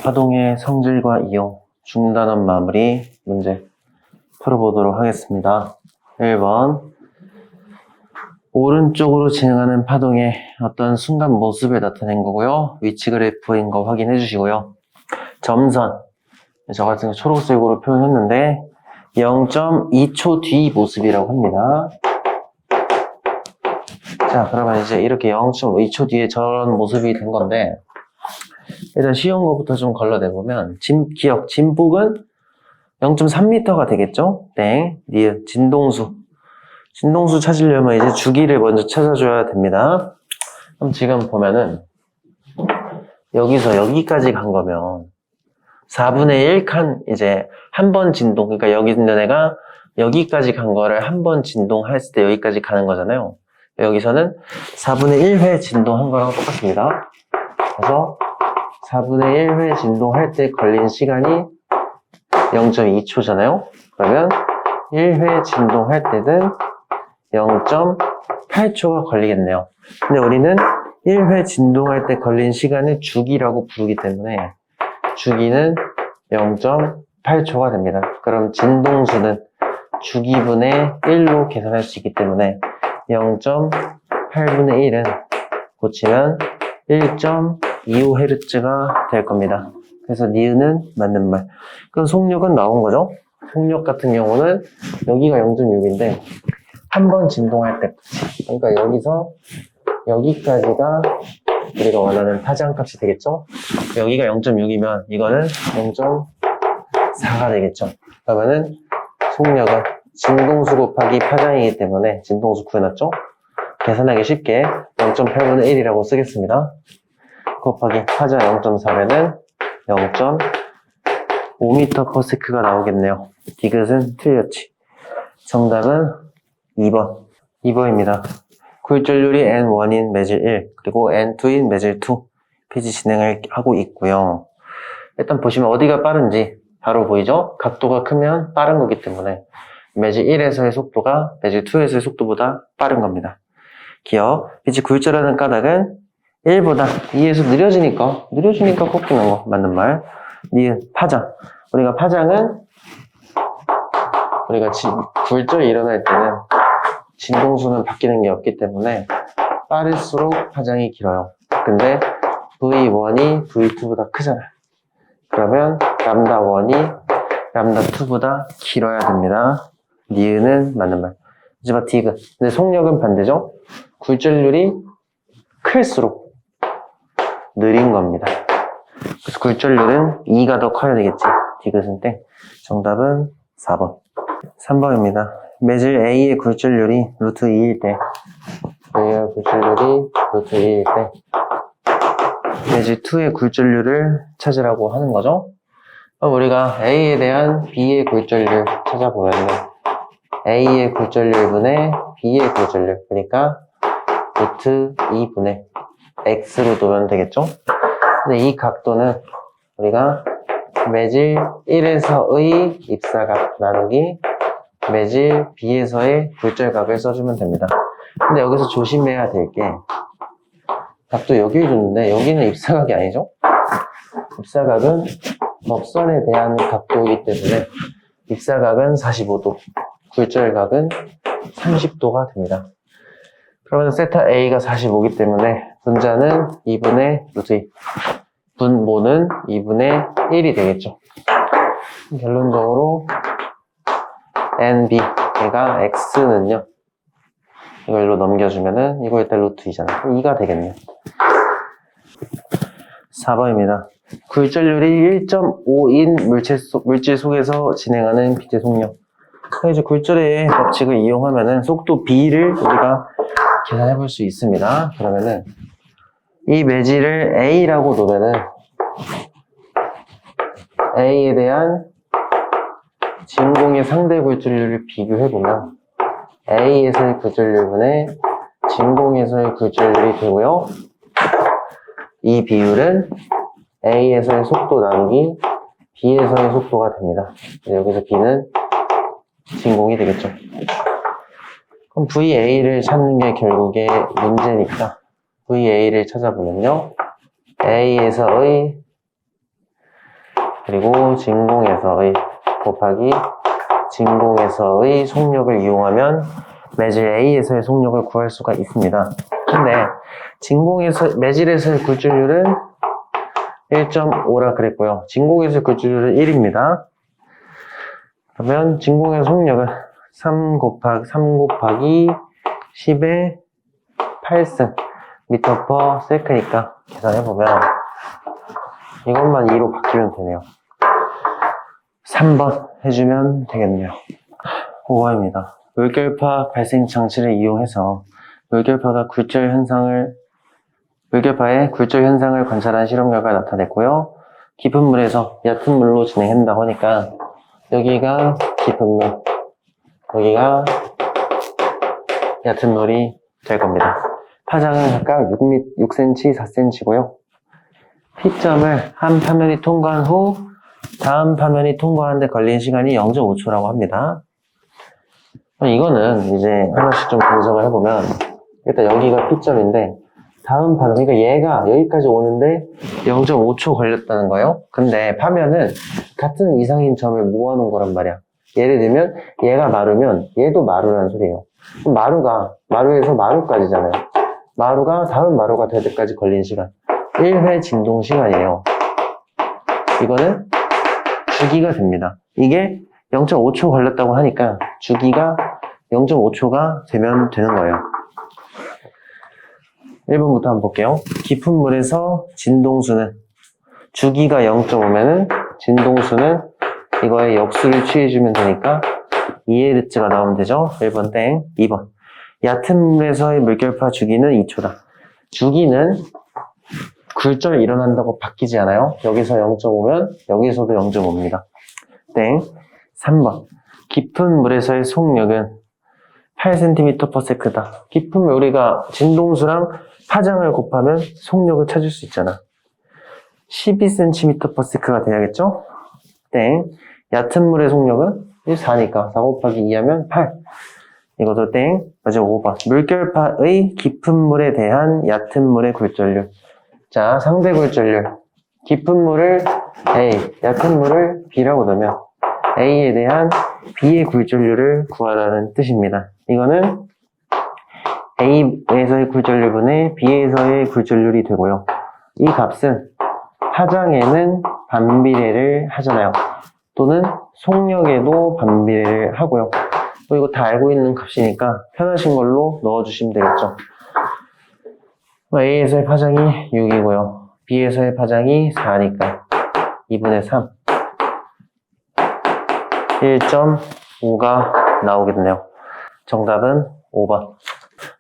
파동의 성질과 이용, 중단원 마무리 문제 풀어보도록 하겠습니다. 1번 오른쪽으로 진행하는 파동의 어떤 순간 모습을 나타낸 거고요. 위치 그래프인 거 확인해 주시고요. 점선, 저 같은 거 초록색으로 표현했는데 0.2초 뒤 모습이라고 합니다. 자, 그러면 이제 이렇게 0.2초 뒤에 저런 모습이 된 건데, 일단 쉬운 거부터 좀 걸러내보면, 기억, 진폭은 0.3m가 되겠죠? 네, 니은, 진동수. 진동수 찾으려면 이제 주기를 먼저 찾아줘야 됩니다. 그럼 지금 보면은, 여기서 여기까지 간 거면, 4분의 1칸, 이제, 한 번 진동, 그러니까 여기 있는 애가 여기까지 간 거를 한 번 진동했을 때 여기까지 가는 거잖아요. 여기서는 4분의 1회 진동한 거랑 똑같습니다. 그래서 4분의 1회 진동할 때 걸린 시간이 0.2초잖아요. 그러면 1회 진동할 때는 0.8초가 걸리겠네요. 근데 우리는 1회 진동할 때 걸린 시간을 주기라고 부르기 때문에 주기는 0.8초가 됩니다. 그럼 진동수는 주기분의 1로 계산할 수 있기 때문에 0.8분의 1은 고치면 1.25Hz가 될 겁니다. 그래서 니은은 맞는 말. 그럼 속력은 나온 거죠? 속력 같은 경우는 여기가 0.6인데 한 번 진동할 때, 그러니까 여기서 여기까지가 우리가 원하는 파장값이 되겠죠? 여기가 0.6이면 이거는 0.4가 되겠죠? 그러면은 속력은 진동수 곱하기 파장이기 때문에 진동수 구해놨죠? 계산하기 쉽게 0.8분의 1이라고 쓰겠습니다. 곱하기 파장 0.4면은 0.5m/s가 나오겠네요. 디귿은 틀렸지. 정답은 2번. 2번입니다. 굴절률이 N1인 매질 1, 그리고 N2인 매질 2 피지 진행을 하고 있고요. 일단 보시면 어디가 빠른지 바로 보이죠? 각도가 크면 빠른 거기 때문에 매질 1에서의 속도가 매질 2에서의 속도보다 빠른 겁니다. 기억, 빛이 굴절하는 까닭은 1보다 2에서 느려지니까 꺾이는 거 맞는 말. 니은, 파장. 우리가 파장은 우리가 굴절이 일어날 때는 진동수는 바뀌는 게 없기 때문에 빠를수록 파장이 길어요. 근데 V1이 V2보다 크잖아. 그러면 람다1이 람다2보다 길어야 됩니다. 니은은 맞는 말. 마지막 디귿. 근데 속력은 반대죠? 굴절률이 클수록 느린 겁니다. 그래서 굴절률은 2가 더 커야 되겠지. 디귿은 땡. 정답은 4번. 3번입니다. 매질 A의 굴절률이 루트 2일 때, A의 굴절률이 루트 2일 때, 매질 2의 굴절률을 찾으라고 하는 거죠. 그럼 우리가 A에 대한 B의 굴절률 찾아보면은 A의 굴절률분의 B의 굴절률, 그러니까 루트 2분의 X로 두면 되겠죠? 근데 이 각도는 우리가 매질 1에서의 입사각 나누기 매질 B에서의 굴절각을 써주면 됩니다. 근데 여기서 조심해야 될 게 각도 여기를 줬는데 여기는 입사각이 아니죠? 입사각은 먹선에 대한 각도이기 때문에 입사각은 45도, 굴절각은 30도가 됩니다. 그러면 세타 A가 45이기 때문에 분자는 2분의 루트 2, 분모는 2분의 1이 되겠죠. 결론적으로 NB, 얘가 X는요, 이걸로 넘겨주면은, 이거 일단 루트 2잖아. 2가 되겠네요. 4번입니다. 굴절률이 1.5인 물질 속에서 진행하는 빛의 속력. 이제 굴절의 법칙을 이용하면은 속도 B를 우리가 계산해 볼 수 있습니다. 그러면은, 이 매질을 A라고 놓으면은, A에 대한 진공의 상대 굴절률을 비교해보면 A에서의 굴절률분의 진공에서의 굴절률이 되고요. 이 비율은 A에서의 속도 나누기 B에서의 속도가 됩니다. 여기서 B는 진공이 되겠죠. 그럼 VA를 찾는 게 결국에 문제니까 VA를 찾아보면요. A에서의 그리고 진공에서의 곱하기 진공에서의 속력을 이용하면 매질 A에서의 속력을 구할 수가 있습니다. 근데 매질에서의 굴절률은 1.5라 그랬고요. 진공에서의 굴절률은 1입니다. 그러면 진공의 속력은 3 곱하기 10의 8승 미터 퍼 세크니까 계산해보면 이것만 2로 바뀌면 되네요. 3번 해주면 되겠네요. 5번입니다. 물결파 발생 장치를 이용해서 물결파의 굴절 현상을 관찰한 실험 결과가 나타냈고요. 깊은 물에서 얕은 물로 진행한다고 하니까 여기가 깊은 물, 여기가 얕은 물이 될 겁니다. 파장은 각각 6cm, 4cm고요. P점을 한 파면이 통과한 후 다음 파면이 통과하는데 걸린 시간이 0.5초라고 합니다. 이거는 이제 하나씩 좀 분석을 해보면 일단 여기가 P점인데 다음 파면, 그러니까 얘가 여기까지 오는데 0.5초 걸렸다는 거예요. 근데 파면은 같은 이상인 점을 모아놓은 거란 말이야. 예를 들면 얘가 마루면 얘도 마루라는 소리예요. 그럼 마루에서 마루까지잖아요. 마루가 다음 마루가 될 때까지 걸린 시간 1회 진동 시간이에요. 이거는 주기가 됩니다. 이게 0.5초 걸렸다고 하니까 주기가 0.5초가 되면 되는 거예요. 1번부터 한번 볼게요. 깊은 물에서 진동수는 주기가 0.5면은 진동수는 이거의 역수를 취해주면 되니까 2L가 나오면 되죠. 1번 땡. 2번 얕은 물에서의 물결파 주기는 2초다. 주기는 굴절 일어난다고 바뀌지 않아요. 여기서 0.5면 여기서도 0.5입니다. 땡. 3번 깊은 물에서의 속력은 8cm/s다. 깊은 물 우리가 진동수랑 파장을 곱하면 속력을 찾을 수 있잖아. 12cm/s가 돼야겠죠? 땡. 얕은 물의 속력은 4니까 4 곱하기 2 하면 8. 이것도 땡. 마지막 5번 물결파의 깊은 물에 대한 얕은 물의 굴절률. 자, 상대 굴절률. 깊은 물을 A, 얕은 물을 B라고 넣으면 A에 대한 B의 굴절률을 구하라는 뜻입니다. 이거는 A에서의 굴절률분의 B에서의 굴절률이 되고요. 이 값은 파장에는 반비례를 하잖아요. 또는 속력에도 반비례를 하고요. 또 이거 다 알고 있는 값이니까 편하신 걸로 넣어주시면 되겠죠. A에서의 파장이 6이고요. B에서의 파장이 4니까 2분의 3 1.5가 나오겠네요. 정답은 5번.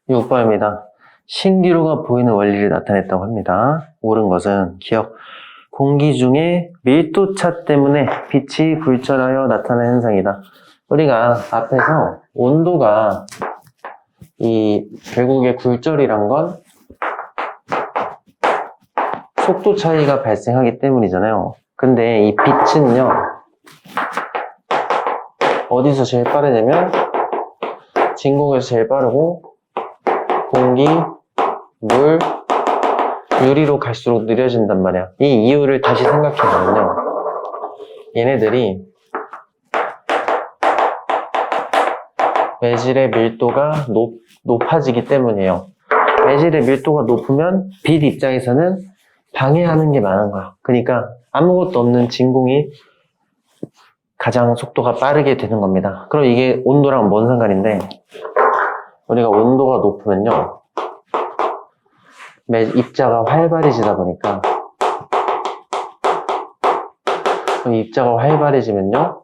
6번입니다. 신기루가 보이는 원리를 나타냈다고 합니다. 옳은 것은 기억. 공기 중에 밀도차 때문에 빛이 굴절하여 나타나는 현상이다. 우리가 앞에서 온도가 결국에 굴절이란 건 속도 차이가 발생하기 때문이잖아요. 근데 이 빛은요, 어디서 제일 빠르냐면 진공에서 제일 빠르고 공기, 물, 유리로 갈수록 느려진단 말이야. 이 이유를 다시 생각해보면요, 얘네들이 매질의 밀도가 높아지기 때문이에요. 매질의 밀도가 높으면 빛 입장에서는 방해하는 게 많은 거야. 그러니까 아무것도 없는 진공이 가장 속도가 빠르게 되는 겁니다. 그럼 이게 온도랑 뭔 상관인데, 우리가 온도가 높으면요, 입자가 활발해지다 보니까, 입자가 활발해지면요,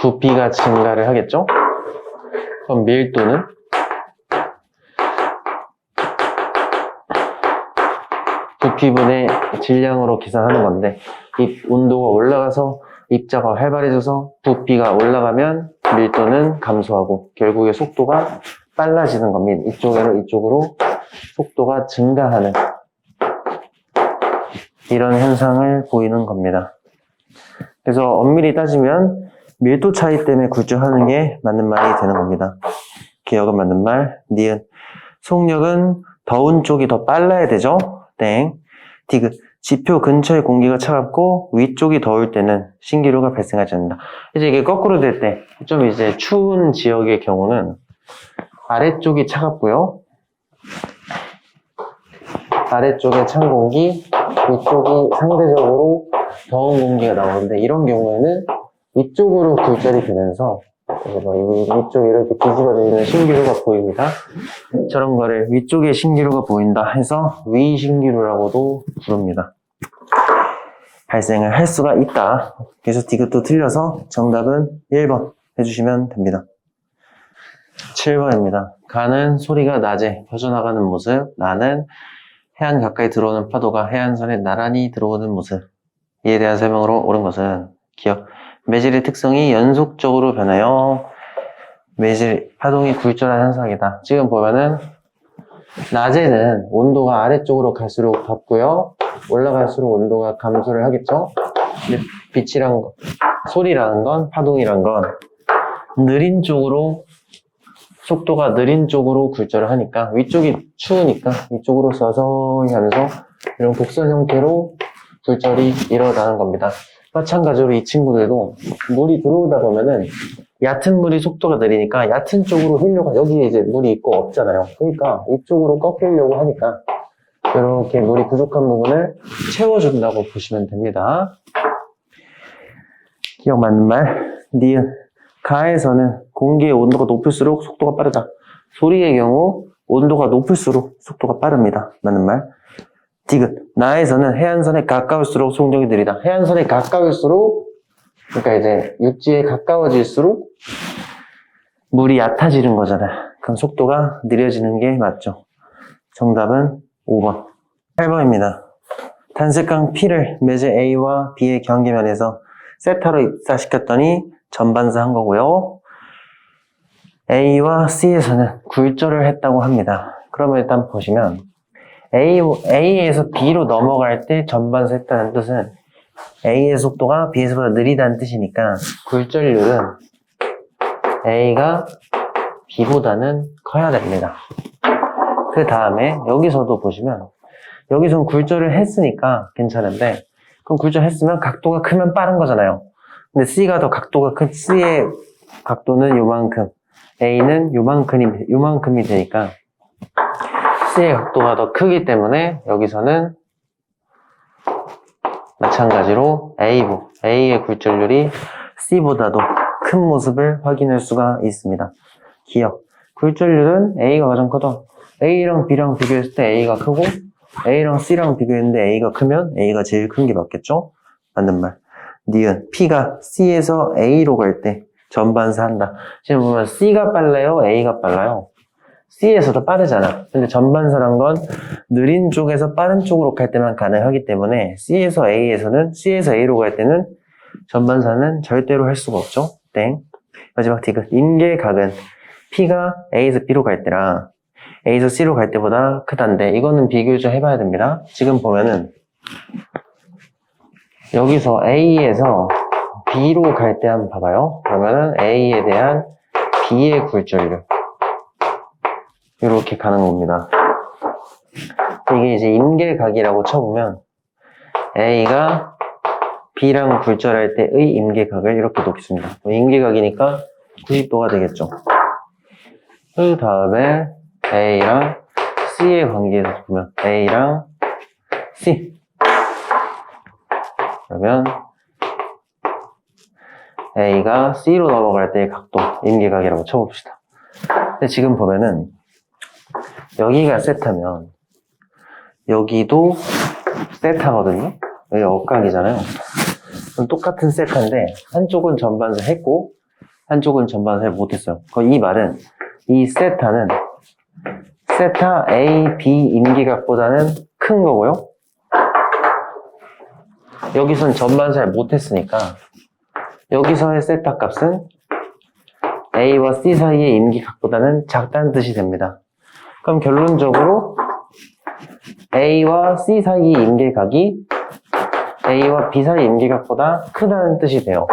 부피가 증가를 하겠죠? 그럼 밀도는 부피분의 질량으로 계산하는 건데, 이 온도가 올라가서 입자가 활발해져서 부피가 올라가면 밀도는 감소하고 결국에 속도가 빨라지는 겁니다. 이쪽으로 속도가 증가하는 이런 현상을 보이는 겁니다. 그래서 엄밀히 따지면 밀도 차이 때문에 굴절하는 게 맞는 말이 되는 겁니다. 기억은 맞는 말. 니은 속력은 더운 쪽이 더 빨라야 되죠. 땡. 디귿 지표 근처의 공기가 차갑고 위쪽이 더울 때는 신기루가 발생하지 않는다. 이제 이게 거꾸로 될 때, 좀 이제 추운 지역의 경우는 아래쪽이 차갑고요. 아래쪽에 찬 공기, 위쪽이 상대적으로 더운 공기가 나오는데, 이런 경우에는 위쪽으로 굴절이 되면서 위쪽에 이렇게 뒤집어져 있는 신기루가 보입니다. 저런 거를 위쪽에 신기루가 보인다 해서 위신기루라고도 부릅니다. 발생을 할 수가 있다. 그래서 디귿도 틀려서 정답은 1번 해주시면 됩니다. 7번입니다. 가는 소리가 낮에 퍼져나가는 모습, 나는 해안 가까이 들어오는 파도가 해안선에 나란히 들어오는 모습. 이에 대한 설명으로 옳은 것은 기억. 매질의 특성이 연속적으로 변하여 매질, 파동이 굴절한 현상이다. 지금 보면은 낮에는 온도가 아래쪽으로 갈수록 덥고요. 올라갈수록 온도가 감소를 하겠죠. 근데 빛이란 거, 소리라는 건, 파동이란 건 느린 쪽으로, 속도가 느린 쪽으로 굴절을 하니까 위쪽이 추우니까 이쪽으로 서서히 하면서 이런 곡선 형태로 굴절이 일어나는 겁니다. 마찬가지로 이 친구들도 물이 들어오다 보면은 얕은 물이 속도가 느리니까 얕은 쪽으로 흘려가, 여기에 이제 물이 있고 없잖아요. 그러니까 이쪽으로 꺾이려고 하니까 이렇게 물이 부족한 부분을 채워준다고 보시면 됩니다. 기억 맞는 말. 니은. 가에서는 공기의 온도가 높을수록 속도가 빠르다. 소리의 경우 온도가 높을수록 속도가 빠릅니다. 맞는 말. 디귿. 나에서는 해안선에 가까울수록 속력이 느리다. 해안선에 가까울수록, 그러니까 이제 육지에 가까워질수록 물이 얕아지는 거잖아요. 그럼 속도가 느려지는 게 맞죠. 정답은 5번. 8번입니다. 단색강 P를 매제 A와 B의 경계면에서 세타로 입사시켰더니 전반사 한 거고요. A와 C에서는 굴절을 했다고 합니다. 그러면 일단 보시면 A에서 B로 넘어갈 때 전반사 했다는 뜻은 A의 속도가 B에서보다 느리다는 뜻이니까 굴절률은 A가 B보다는 커야 됩니다. 그 다음에 여기서도 보시면 여기선 굴절을 했으니까 괜찮은데, 그럼 굴절했으면 각도가 크면 빠른 거잖아요. 근데 C가 더 각도가 큰, C의 각도는 요만큼, A는 요만큼이 되니까 C의 각도가 더 크기 때문에 여기서는 마찬가지로 A의 굴절률이 C보다도 큰 모습을 확인할 수가 있습니다. 기억. 굴절률은 A가 가장 크다. A랑 B랑 비교했을 때 A가 크고 A랑 C랑 비교했는데 A가 크면 A가 제일 큰 게 맞겠죠? 맞는 말. 니은. P가 C에서 A로 갈 때 전반사 한다. 지금 보면 C가 빨라요? A가 빨라요? C에서 더 빠르잖아. 근데 전반사란 건 느린 쪽에서 빠른 쪽으로 갈 때만 가능하기 때문에 C에서 A로 갈 때는 전반사는 절대로 할 수가 없죠. 땡. 마지막 디귿. 임계각은 P가 A에서 B로 갈 때랑 A에서 C로 갈 때보다 크다인데, 이거는 비교 좀 해봐야 됩니다. 지금 보면은 여기서 A에서 B로 갈 때 한번 봐봐요. 그러면은 A에 대한 B의 굴절률 이렇게 가는 겁니다. 이게 이제 임계각이라고 쳐보면 A가 B랑 굴절할 때의 임계각을 이렇게 놓겠습니다. 임계각이니까 90도가 되겠죠. 그 다음에 A랑 C의 관계에서 보면 A랑 C, 그러면 A가 C로 넘어갈 때의 각도, 임계각이라고 쳐봅시다. 근데 지금 보면은 여기가 세타면 여기도 세타거든요. 여기 억각이잖아요. 그럼 똑같은 세타인데 한쪽은 전반사 했고 한쪽은 전반사를 못했어요. 이 말은 이 세타는 세타 A, B 임계각보다는 큰 거고요. 여기선 전반사를 못했으니까 여기서의 세타 값은 A와 C 사이의 임계각보다는 작다는 뜻이 됩니다. 그럼 결론적으로 A와 C 사이의 임계각이 A와 B 사이의 임계각보다 크다는 뜻이 돼요.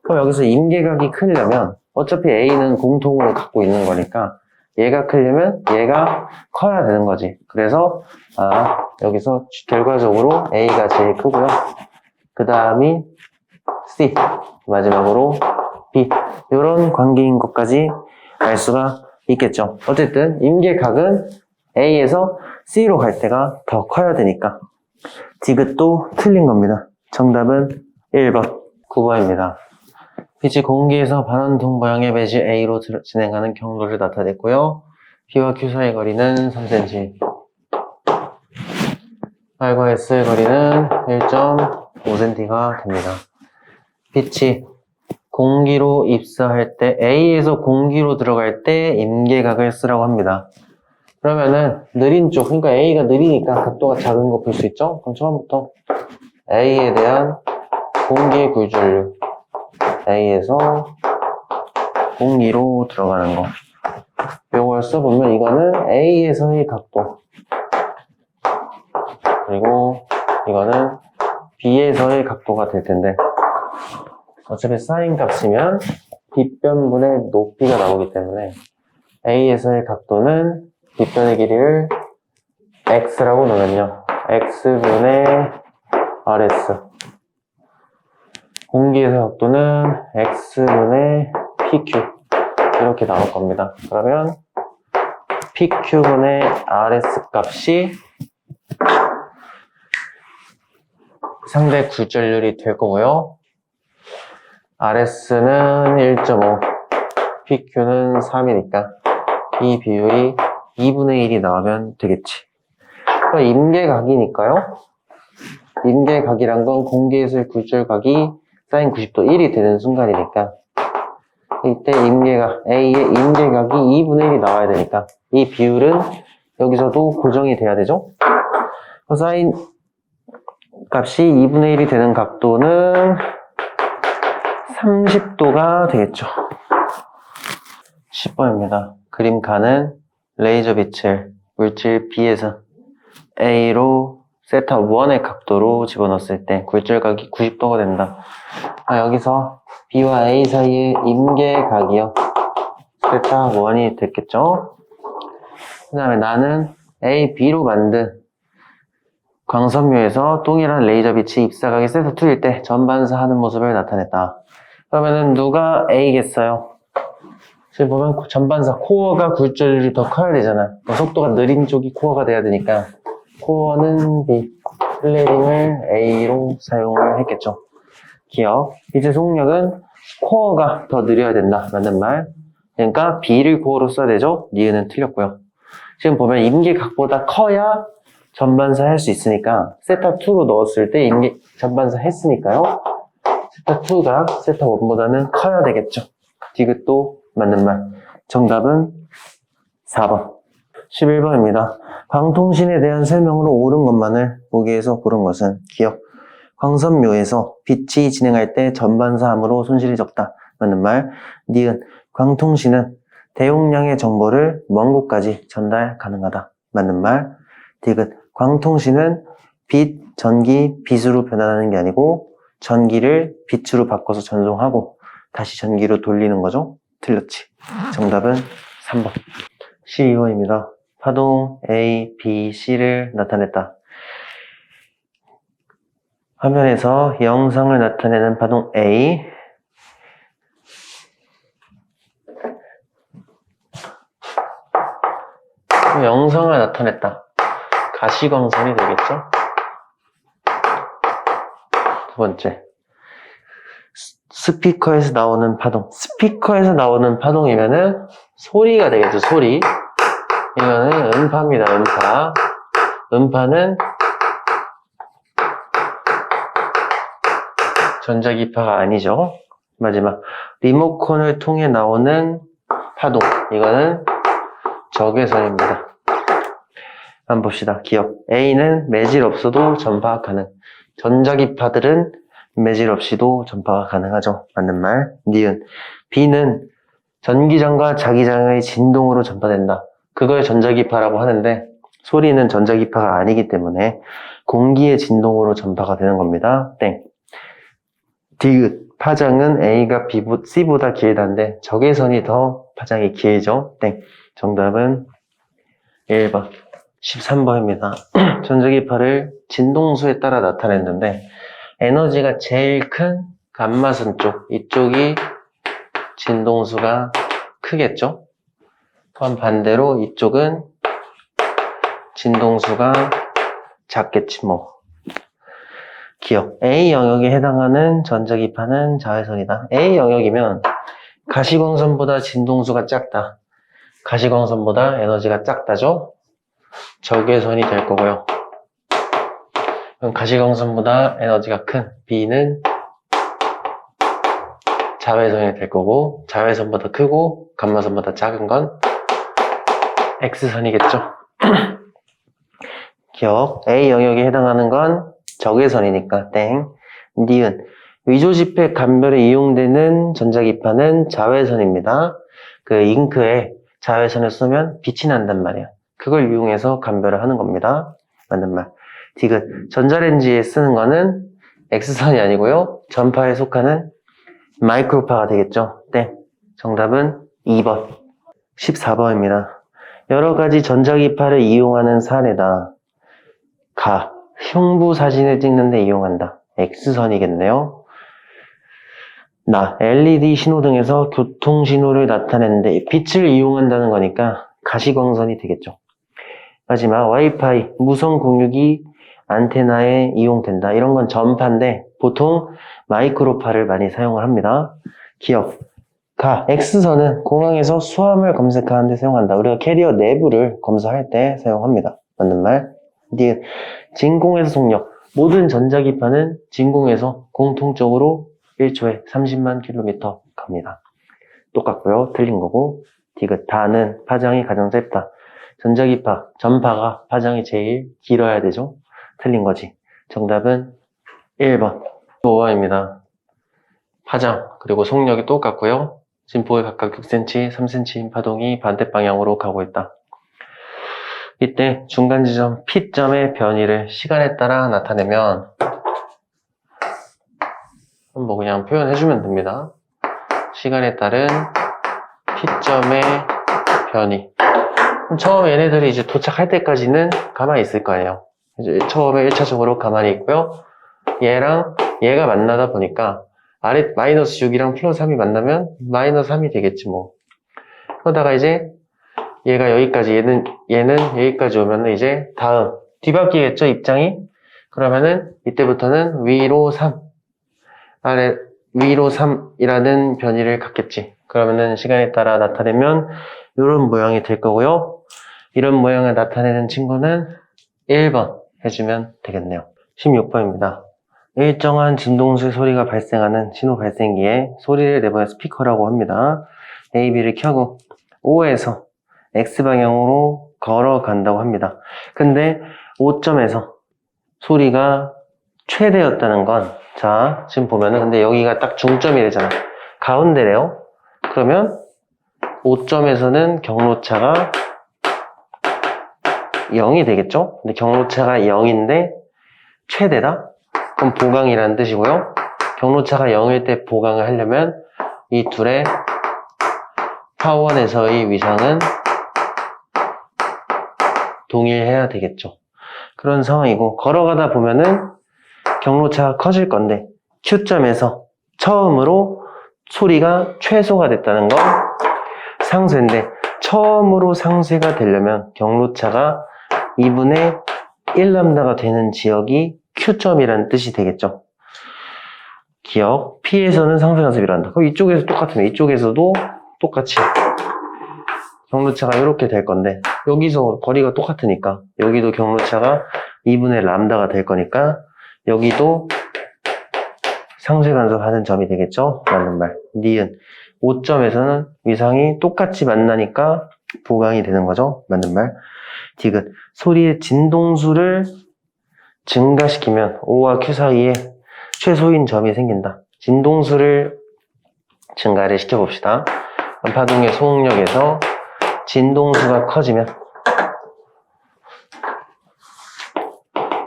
그럼 여기서 임계각이 크려면 어차피 A는 공통으로 갖고 있는 거니까 얘가 크려면 얘가 커야 되는 거지. 그래서 여기서 결과적으로 A가 제일 크고요. 그 다음이 C, 마지막으로 B. 이런 관계인 것까지 알 수가 있겠죠. 어쨌든 임계각은 A에서 C로 갈 때가 더 커야 되니까 디귿도 틀린 겁니다. 정답은 1번, 9번입니다. 빛이 공기에서 반원통 모양의 매질 A로 진행하는 경로를 나타냈고요. B와 Q 사이 거리는 3cm, R과 S의 거리는 1.5cm가 됩니다. 빛이 공기로 입사할 때 A에서 공기로 들어갈 때 임계각을 쓰라고 합니다. 그러면은 느린 쪽, 그러니까 A가 느리니까 각도가 작은 거 볼 수 있죠? 그럼 처음부터 A에 대한 공기의 굴절률, A에서 공기로 들어가는 거, 요걸 써보면 이거는 A에서의 각도, 그리고 이거는 B에서의 각도가 될 텐데, 어차피 사인 값이면 빗변분의 높이가 나오기 때문에 A에서의 각도는 빗변의 길이를 X라고 놓으면요, X분의 RS, 공기에서의 각도는 X분의 PQ, 이렇게 나올 겁니다. 그러면 PQ분의 RS 값이 상대 굴절률이 될 거고요. RS는 1.5, PQ는 3이니까 이 비율이 2분의 1이 나오면 되겠지. 그러니까 임계각이니까요. 임계각이란 건 공기에서의 굴절각이 사인 90도 1이 되는 순간이니까 이때 임계각, A의 임계각이 2분의 1이 나와야 되니까 이 비율은 여기서도 고정이 돼야 되죠. 사인 값이 2분의 1이 되는 각도는 30도가 되겠죠. 10번입니다. 그림 가는 레이저 빛을 물질 B에서 A로 세타 1의 각도로 집어넣었을 때 굴절각이 90도가 된다. 여기서 B와 A 사이의 임계각이요, 세타 1이 됐겠죠. 그 다음에 나는 A, B로 만든 광선묘에서 동일한 레이저 빛이 입사각이 세타 2일 때 전반사하는 모습을 나타냈다. 그러면은 누가 A겠어요? 지금 보면 전반사 코어가 굴절률이 더 커야 되잖아. 속도가 느린 쪽이 코어가 돼야 되니까 코어는 B, 플레링을 A로 사용을 했겠죠. 기억, 빛의 속력은 코어가 더 느려야 된다. 맞는 말. 그러니까 B를 코어로 써야 되죠. 니은은 틀렸고요. 지금 보면 임계각보다 커야 전반사 할 수 있으니까 세타 2로 넣었을 때 전반사 했으니까요. 세타 2가 세타 1보다는 커야 되겠죠. 디귿도 맞는 말. 정답은 4번. 11번입니다. 광통신에 대한 설명으로 옳은 것만을 보기에서 고른 것은 기억. 광선묘에서 빛이 진행할 때 전반사함으로 손실이 적다. 맞는 말. 니은. 광통신은 대용량의 정보를 먼 곳까지 전달 가능하다. 맞는 말. 디귿. 광통신은 빛, 전기, 빛으로 변환하는 게 아니고 전기를 빛으로 바꿔서 전송하고 다시 전기로 돌리는 거죠. 틀렸지. 정답은 3번. 12번입니다. 파동 A, B, C를 나타냈다. 화면에서 영상을 나타내는 파동 A, 영상을 나타냈다. 가시광선이 되겠죠? 두 번째, 스피커에서 나오는 파동. 스피커에서 나오는 파동이면은 소리가 되겠죠, 소리. 이거는 음파입니다, 음파. 음파는 전자기파가 아니죠. 마지막, 리모컨을 통해 나오는 파동. 이거는 적외선입니다. 한번 봅시다. 기억. A는 매질 없어도 전파 가능. 전자기파들은 매질 없이도 전파가 가능하죠. 맞는 말. 니은. B는 전기장과 자기장의 진동으로 전파된다. 그걸 전자기파라고 하는데 소리는 전자기파가 아니기 때문에 공기의 진동으로 전파가 되는 겁니다. 땡. 디귿. 파장은 A가 C보다 길다는데 적외선이 더 파장이 길죠. 땡. 정답은 1번. 13번입니다. 전자기파를 진동수에 따라 나타냈는데 에너지가 제일 큰 감마선 쪽, 이쪽이 진동수가 크겠죠? 또한 반대로 이쪽은 진동수가 작겠지 뭐. 기억. A 영역에 해당하는 전자기파는 자외선이다. A 영역이면 가시광선보다 진동수가 작다. 가시광선보다 에너지가 작다죠? 적외선이 될 거고요. 그럼 가시광선보다 에너지가 큰 B는 자외선이 될 거고, 자외선보다 크고 감마선보다 작은 건 X선이겠죠. 기억. A 영역에 해당하는 건 적외선이니까 땡. 니은. 위조집회 감별에 이용되는 전자기파는 자외선입니다. 그 잉크에 자외선을 쏘면 빛이 난단 말이야. 그걸 이용해서 감별을 하는 겁니다. 맞는 말. 디귿. 전자레인지에 쓰는 거는 X선이 아니고요. 전파에 속하는 마이크로파가 되겠죠. 땡. 정답은 2번. 14번입니다. 여러 가지 전자기파를 이용하는 사례다. 가. 흉부 사진을 찍는데 이용한다. X선이겠네요. 나. LED 신호등에서 교통신호를 나타내는데 빛을 이용한다는 거니까 가시광선이 되겠죠. 마지막. 와이파이. 무선 공유기 안테나에 이용된다. 이런 건 전파인데 보통 마이크로파를 많이 사용을 합니다. 기억. 가. X선은 공항에서 수화물 검색하는 데 사용한다. 우리가 캐리어 내부를 검사할 때 사용합니다. 맞는 말. 니은. 진공에서 속력. 모든 전자기파는 진공에서 공통적으로 1초에 30만 킬로미터 갑니다. 똑같고요. 틀린 거고. 디귿. 다는 파장이 가장 짧다. 전자기파, 전파가 파장이 제일 길어야 되죠. 틀린 거지. 정답은 1번. 5번입니다. 파장, 그리고 속력이 똑같고요. 진폭이 각각 6cm, 3cm인 파동이 반대 방향으로 가고 있다. 이때 중간 지점 P점의 변이를 시간에 따라 나타내면 뭐 그냥 표현해주면 됩니다. 시간에 따른 P점의 변이. 처음에 얘네들이 이제 도착할 때까지는 가만히 있을 거예요. 이제 처음에 1차적으로 가만히 있고요. 얘랑 얘가 만나다 보니까 아래 마이너스 6이랑 플러스 3이 만나면 마이너스 3이 되겠지 뭐. 그러다가 이제 얘가 여기까지, 얘는 여기까지 오면은 이제 다음 뒤바뀌겠죠, 입장이? 그러면은 이때부터는 위로 3, 아래 위로 3이라는 변이를 갖겠지. 그러면은 시간에 따라 나타내면 이런 모양이 될 거고요. 이런 모양을 나타내는 친구는 1번 해주면 되겠네요. 16번입니다. 일정한 진동수의 소리가 발생하는 신호 발생기에 소리를 내보는 스피커라고 합니다. A, B를 켜고 O에서 X방향으로 걸어간다고 합니다. 근데 5점에서 소리가 최대였다는 건, 자, 지금 보면은, 근데 여기가 딱 중점이래잖아. 가운데래요. 그러면 5점에서는 경로차가 0이 되겠죠? 근데 경로차가 0인데 최대다? 그럼 보강이라는 뜻이고요. 경로차가 0일 때 보강을 하려면 이 둘의 파원에서의 위상은 동일해야 되겠죠. 그런 상황이고, 걸어가다 보면은 경로차가 커질 건데 Q점에서 처음으로 소리가 최소가 됐다는 건 상쇄인데, 처음으로 상쇄가 되려면 경로차가 2분의 1람다가 되는 지역이 Q점이라는 뜻이 되겠죠. 기억. P에서는 상쇄 간섭이 일어난다. 그럼 이쪽에서 똑같으면 이쪽에서도 똑같이 경로차가 이렇게 될 건데, 여기서 거리가 똑같으니까 여기도 경로차가 2분의 람다가 될 거니까 여기도 상쇄 간섭하는 점이 되겠죠. 맞는 말. 니은. 5점에서는 위상이 똑같이 만나니까 보강이 되는 거죠. 맞는 말. 디귿. 소리의 진동수를 증가시키면 O와 Q 사이에 최소인 점이 생긴다. 진동수를 증가를 시켜봅시다. 파동의 소응력에서 진동수가 커지면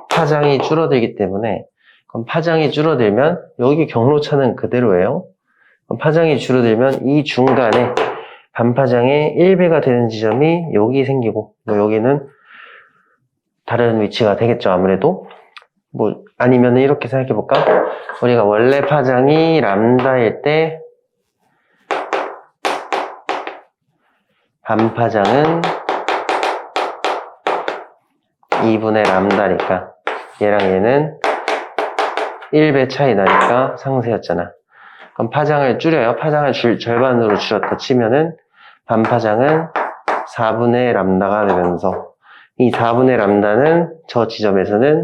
파장이 줄어들기 때문에, 그럼 파장이 줄어들면 여기 경로차는 그대로예요. 파장이 줄어들면 이 중간에 반파장의 1배가 되는 지점이 여기 생기고, 뭐 여기는 다른 위치가 되겠죠, 아무래도. 뭐, 아니면 이렇게 생각해 볼까? 우리가 원래 파장이 람다일 때, 반파장은 2분의 람다니까, 얘랑 얘는 1배 차이 나니까 상쇄였잖아. 그럼 파장을 줄여요. 파장을 절반으로 줄였다 치면은 반파장은 4분의 람다가 되면서 이 4분의 람다는 저 지점에서는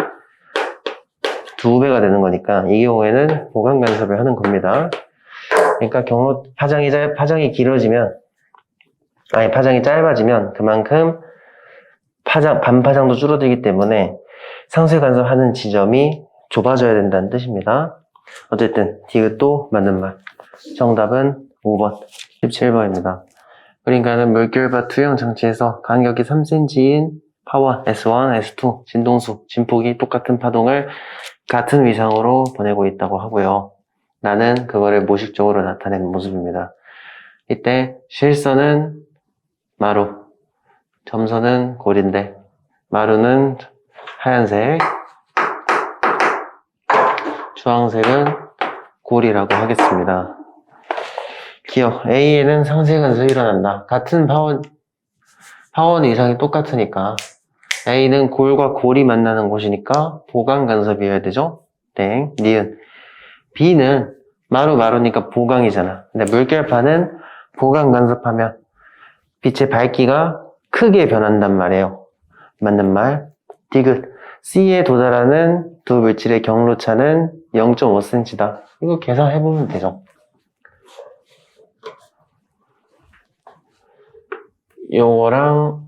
2배가 되는 거니까 이 경우에는 보강 간섭을 하는 겁니다. 그러니까 파장이 길어지면 파장이 짧아지면 그만큼 반파장도 줄어들기 때문에 상쇄 간섭하는 지점이 좁아져야 된다는 뜻입니다. 어쨌든 디귿도 맞는 말. 정답은 5번 17번입니다. 그러니까는 물결바 투영 장치에서 간격이 3cm인 파원 S1, S2 진동수, 진폭이 똑같은 파동을 같은 위상으로 보내고 있다고 하고요. 나는 그거를 모식적으로 나타낸 모습입니다. 이때 실선은 마루, 점선은 골인데 마루는 하얀색, 주황색은 골이라고 하겠습니다. 기억, A에는 상쇄 간섭이 일어난다. 같은 파원 위상이 똑같으니까 A는 골과 골이 만나는 곳이니까 보강 간섭이어야 되죠? 땡, 니은. B는 마루니까 보강이잖아. 근데 물결파는 보강 간섭하면 빛의 밝기가 크게 변한단 말이에요. 맞는 말. 디귿. C에 도달하는 두 물질의 경로차는 0.5cm다. 이거 계산해보면 되죠. 요거랑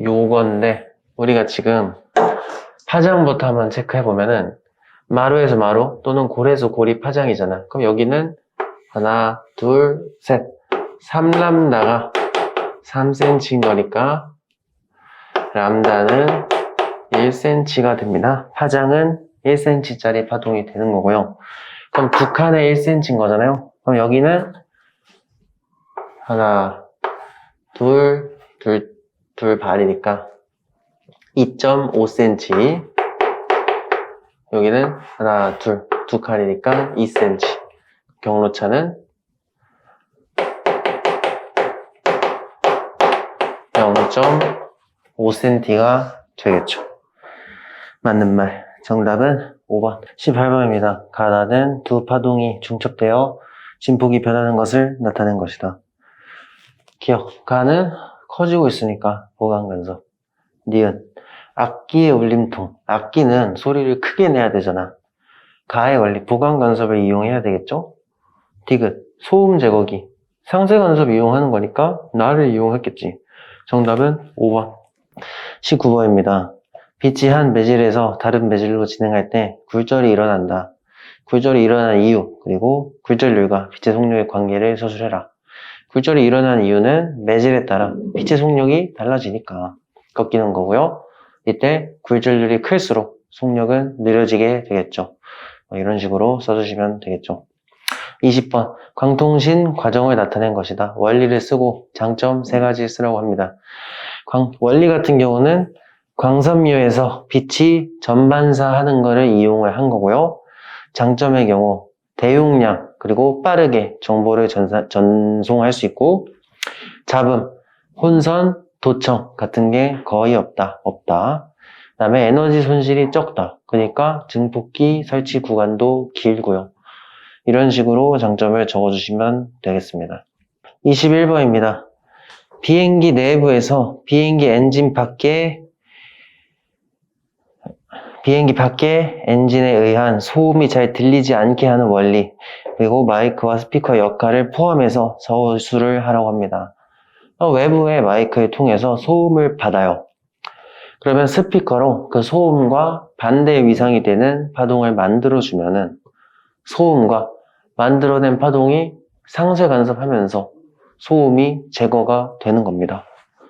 요건데 우리가 지금 파장부터 한번 체크해보면은 마루에서 마루 또는 골에서 골이 파장이잖아. 그럼 여기는 하나, 둘, 셋 3람다가 3cm인 거니까 람다는 1cm가 됩니다. 파장은 1cm짜리 파동이 되는 거고요. 그럼 두 칸에 1cm인 거잖아요. 그럼 여기는 하나, 둘 반이니까 2.5cm. 여기는 하나, 두 칸이니까 2cm. 경로차는 0.5cm가 되겠죠. 맞는 말. 정답은 5번. 18번입니다. 가다는 두 파동이 중첩되어 진폭이 변하는 것을 나타낸 것이다. 기억. 가는 커지고 있으니까 보강 간섭. 니은. 악기의 울림통. 악기는 소리를 크게 내야 되잖아. 가의 원리. 보강 간섭을 이용해야 되겠죠? 디귿. 소음 제거기. 상쇄 간섭 이용하는 거니까 나를 이용했겠지. 정답은 5번. 19번입니다. 빛이 한 매질에서 다른 매질로 진행할 때 굴절이 일어난다. 굴절이 일어난 이유, 그리고 굴절률과 빛의 속력의 관계를 서술해라. 굴절이 일어난 이유는 매질에 따라 빛의 속력이 달라지니까 꺾이는 거고요. 이때 굴절률이 클수록 속력은 느려지게 되겠죠. 이런 식으로 써주시면 되겠죠. 20번. 광통신 과정을 나타낸 것이다. 원리를 쓰고 장점 3가지 쓰라고 합니다. 원리 같은 경우는 광섬유에서 빛이 전반사하는 것을 이용을 한 거고요. 장점의 경우 대용량 그리고 빠르게 정보를 전송할 수 있고 잡음, 혼선, 도청 같은 게 거의 없다. 그 다음에 에너지 손실이 적다. 그러니까 증폭기 설치 구간도 길고요. 이런 식으로 장점을 적어주시면 되겠습니다. 21번입니다. 비행기 내부에서 비행기 밖에 엔진에 의한 소음이 잘 들리지 않게 하는 원리, 그리고 마이크와 스피커 역할을 포함해서 서술을 하라고 합니다. 외부의 마이크를 통해서 소음을 받아요. 그러면 스피커로 그 소음과 반대 위상이 되는 파동을 만들어주면은 소음과 만들어낸 파동이 상쇄 간섭하면서 소음이 제거가 되는 겁니다.